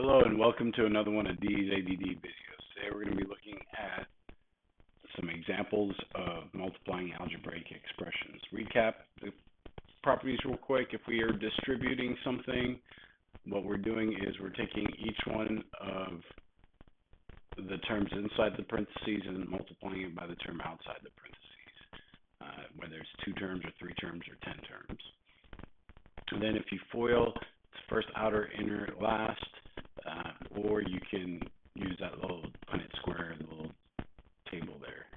Hello and welcome to another one of these ADD videos. Today we're going to be looking at some examples of multiplying algebraic expressions. Recap the properties real quick. If we are distributing something, what we're doing is we're taking each one of the terms inside the parentheses and multiplying it by the term outside the parentheses, whether it's 2 terms or 3 terms or 10 terms. And then if you FOIL, it's first, outer, inner, last, or you can use that little Punnett square, the little table there.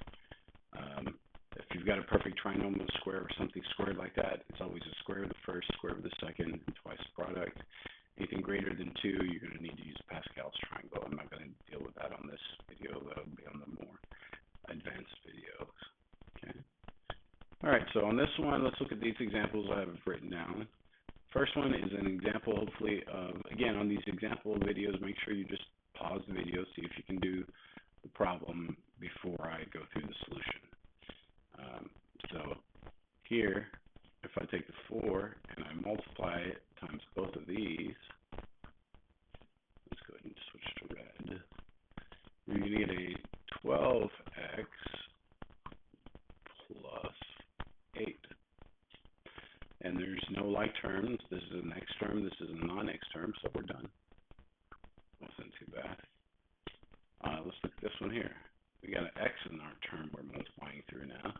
If you've got a perfect trinomial square or something squared like that, it's always a square of the first, square of the second, and twice the product. Anything greater than 2, you're going to need to use Pascal's triangle. I'm not going to deal with that on this video. That'll be on the more advanced videos. Okay. All right, so on this one, let's look at these examples I have written down. First one is an example, hopefully, of, again, on these example videos, make sure you just pause the video, see if you can do the problem before I go through the solution. So here, if I take the 4 and I multiply it times both of these, let's go ahead and switch to red. You're going to get a 12x plus 8. And there's no like terms. This is an x term. This is a non-x term, so we're done. Wasn't too bad. Let's look at this one here. We got an x in our term we're multiplying through now.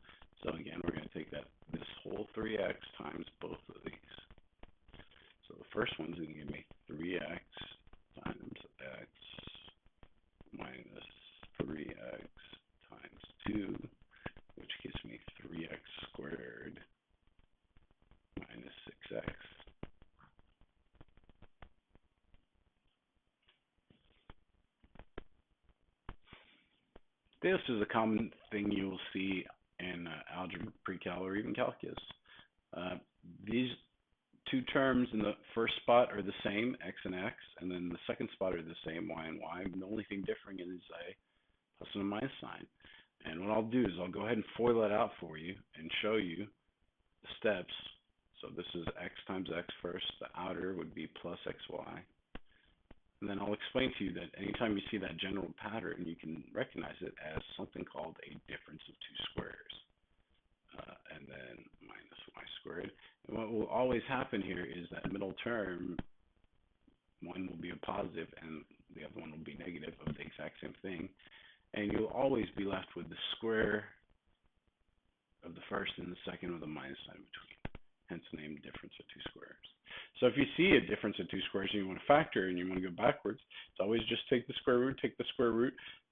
So again, we're going to take this whole 3x times both of these. So the first one's going to give me 3x times x minus 3x times 2, which gives me 3x squared minus 6x. This is a common thing you'll see in algebra, precal, or even calculus. These two terms in the first spot are the same, x and x, and then the second spot are the same, y and y. The only thing differing is a plus and a minus sign. And what I'll do is I'll go ahead and FOIL it out for you and show you the steps. So this is x times x first. The outer would be plus xy. And then I'll explain to you that anytime you see that general pattern, you can recognize it as something called a difference of 2 squares. And then minus y squared. And what will always happen here is that middle term, one will be a positive and the other one will be negative of the exact same thing. And you'll always be left with the square of the first and the second with a minus sign between. Hence the name difference of 2 squares. So if you see a difference of 2 squares and you want to factor and you want to go backwards, it's always just take the square root,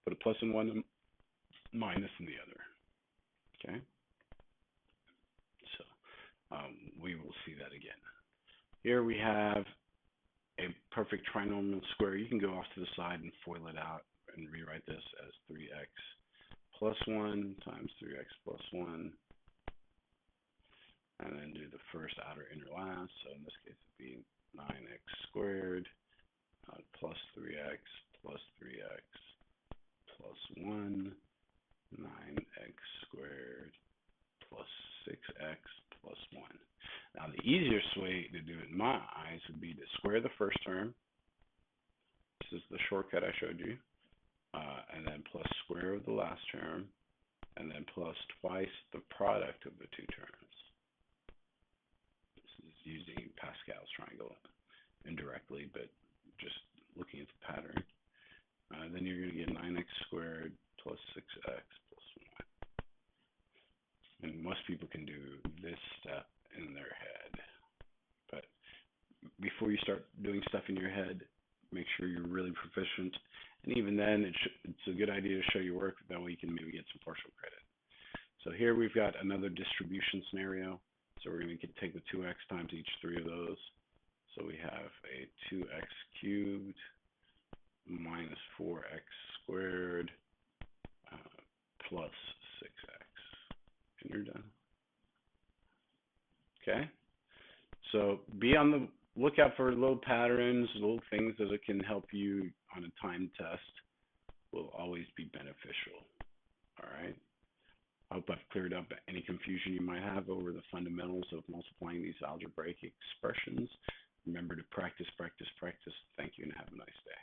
put a plus in one and minus in the other. Okay? So we will see that again. Here we have a perfect trinomial square. You can go off to the side and FOIL it out and rewrite this as 3x plus 1 times 3x plus 1. And then do the first, outer, inner, last. So in this case, it'd be 9x squared plus 3x plus 3x plus 1, 9x squared plus 6x plus 1. Now, the easiest way to do it in my eyes would be to square the first term. This is the shortcut I showed you. And then plus square of the last term. And then plus twice the product of the 2 terms. Using Pascal's triangle indirectly, but just looking at the pattern. Then you're going to get 9x squared plus 6x plus 1. And most people can do this step in their head. But before you start doing stuff in your head, make sure you're really proficient. And even then, it's a good idea to show your work. That way you can maybe get some partial credit. So here we've got another distribution scenario. So we're going to take the 2x times each 3 of those. So we have a 2x cubed minus 4x squared plus 6x. And you're done. Okay? So be on the lookout for little patterns, little things that can help you on a time test. Will always be beneficial. All right? I hope I've cleared up any confusion you might have over the fundamentals of multiplying these algebraic expressions. Remember to practice, practice, practice. Thank you. you and have a nice day.